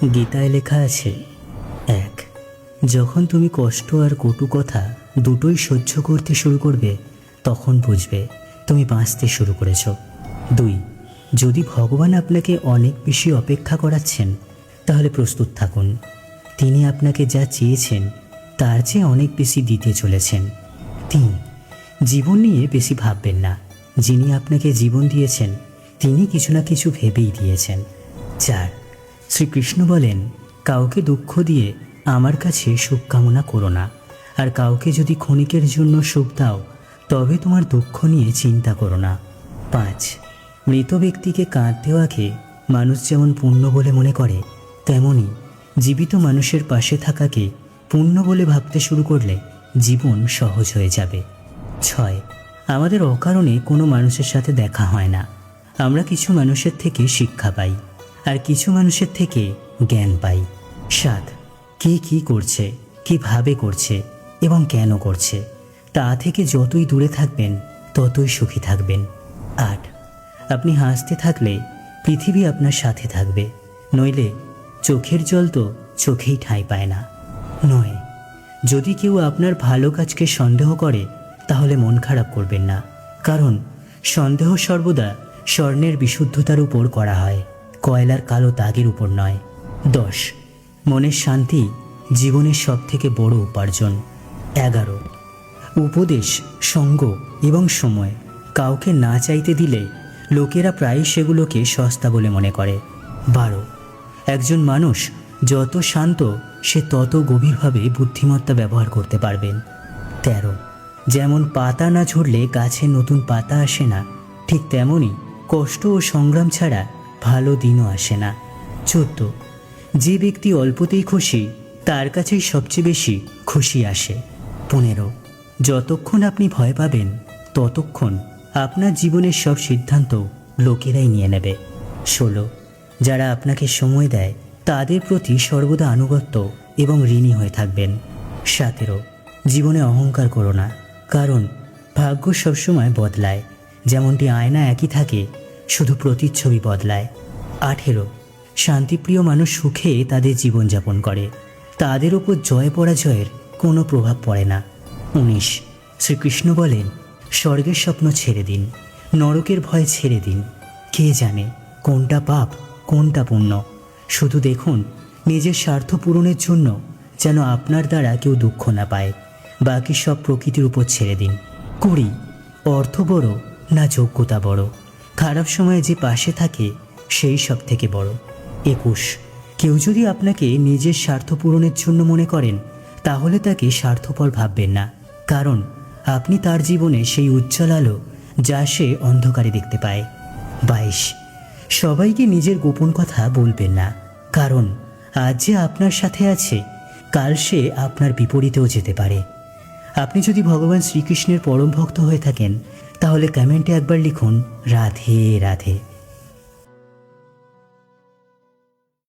গীতায় লেখা আছে, 1. যখন তুমি কষ্ট আর কটু কথা দুটোই সহ্য করতে শুরু করবে, তখন বুঝবে তুমি বাঁচতে শুরু করেছ। 2. যদি ভগবান আপনাকে অনেক বেশি অপেক্ষা করাচ্ছেন, তাহলে প্রস্তুত থাকুন। তিনি আপনাকে যা চেয়েছেন তার চেয়ে অনেক বেশি দিতে চলেছেন। 3. জীবন নিয়ে বেশি ভাববেন না। যিনি আপনাকে জীবন দিয়েছেন তিনি কিছু না কিছু ভেবেই দিয়েছেন। 4. শ্রীকৃষ্ণ বলেন, কাউকে দুঃখ দিয়ে আমার কাছে সুখ কামনা করো না, আর কাউকে যদি ক্ষণিকের জন্য সুখ দাও তবে তোমার দুঃখ নিয়ে চিন্তা করো না। 5. মৃত ব্যক্তিকে কাঁদ দেওয়াকে মানুষ যেমন পুণ্য বলে মনে করে, তেমনি জীবিত মানুষের পাশে থাকাকে পুণ্য বলে ভাবতে শুরু করলে জীবন সহজ হয়ে যাবে। 6. আমাদের অকারণে কোনো মানুষের সাথে দেখা হয় না। আমরা কিছু মানুষের থেকে শিক্ষা পাই, আর কিছু মানুষের থেকে জ্ঞান পাই। 7. কে কী করছে, কীভাবে করছে এবং কেন করছে, তা থেকে যতই দূরে থাকবেন ততই সুখী থাকবেন। 8. আপনি হাসতে থাকলে পৃথিবী আপনার সাথে থাকবে, নইলে চোখের জল তো চোখেই ঠাঁই পায় না। 9. যদি কেউ আপনার ভালো কাজকে সন্দেহ করে তাহলে মন খারাপ করবেন না, কারণ সন্দেহ সর্বদা স্বর্ণের বিশুদ্ধতার উপর করা হয়, কয়লার কালো দাগের উপর নয়। 10. মনের শান্তি জীবনের সবথেকে বড় উপার্জন। 11. উপদেশ, সঙ্গ এবং সময় কাউকে না চাইতে দিলে লোকেরা প্রায়ই সেগুলোকে সস্তা বলে মনে করে। 12. একজন মানুষ যত শান্ত সে তত গভীরভাবে বুদ্ধিমত্তা ব্যবহার করতে পারবেন। 13. যেমন পাতা না ঝরলে গাছে নতুন পাতা আসে না, ঠিক তেমনই কষ্ট ও সংগ্রাম ছাড়া ভালো দিনও আসে না। 14. যে ব্যক্তি অল্পতেই খুশি তার কাছেই সবচেয়ে বেশি খুশি আসে। 15. যতক্ষণ আপনি ভয় পাবেন ততক্ষণ আপনার জীবনের সব সিদ্ধান্ত লোকেরাই নিয়ে নেবে। 16. যারা আপনাকে সময় দেয় তাদের প্রতি সর্বদা আনুগত্য এবং ঋণী হয়ে থাকবেন। 17. জীবনে অহংকার করো না, কারণ ভাগ্য সবসময় বদলায়, যেমনটি আয়না একই থাকে, শুধু প্রতিচ্ছবি বদলায়। 18. শান্তিপ্রিয় মানুষ সুখে তাদের জীবনযাপন করে, তাদের ওপর জয় পরাজয়ের কোনো প্রভাব পড়ে না। 19. শ্রীকৃষ্ণ বলেন, স্বর্গের স্বপ্ন ছেড়ে দিন, নরকের ভয় ছেড়ে দিন। কে জানে কোনটা পাপ কোনটা পুণ্য। শুধু দেখুন নিজের স্বার্থ পূরণের জন্য যেন আপনার দ্বারা কেউ দুঃখ না পায়। বাকি সব প্রকৃতির উপর ছেড়ে দিন। 20. অর্থ বড় না যোগ্যতা বড়, খারাপ সময়ে যে পাশে থাকে সেই সব থেকে বড়। 21. কেউ যদি আপনাকে নিজের স্বার্থ পূরণের জন্য মনে করেন তাহলে তাকে স্বার্থপর ভাববেন না, কারণ আপনি তার জীবনে সেই উজ্জ্বল আলো যা সে অন্ধকারে দেখতে পায়। 22. সবাইকে নিজের গোপন কথা বলবেন না, কারণ আজ যে আপনার সাথে আছে কাল সে আপনার বিপরীতেও যেতে পারে। আপনি যদি ভগবান শ্রীকৃষ্ণের পরম ভক্ত হয়ে থাকেন তাহলে কমেন্টে একবার লিখুন, রাধে রাধে।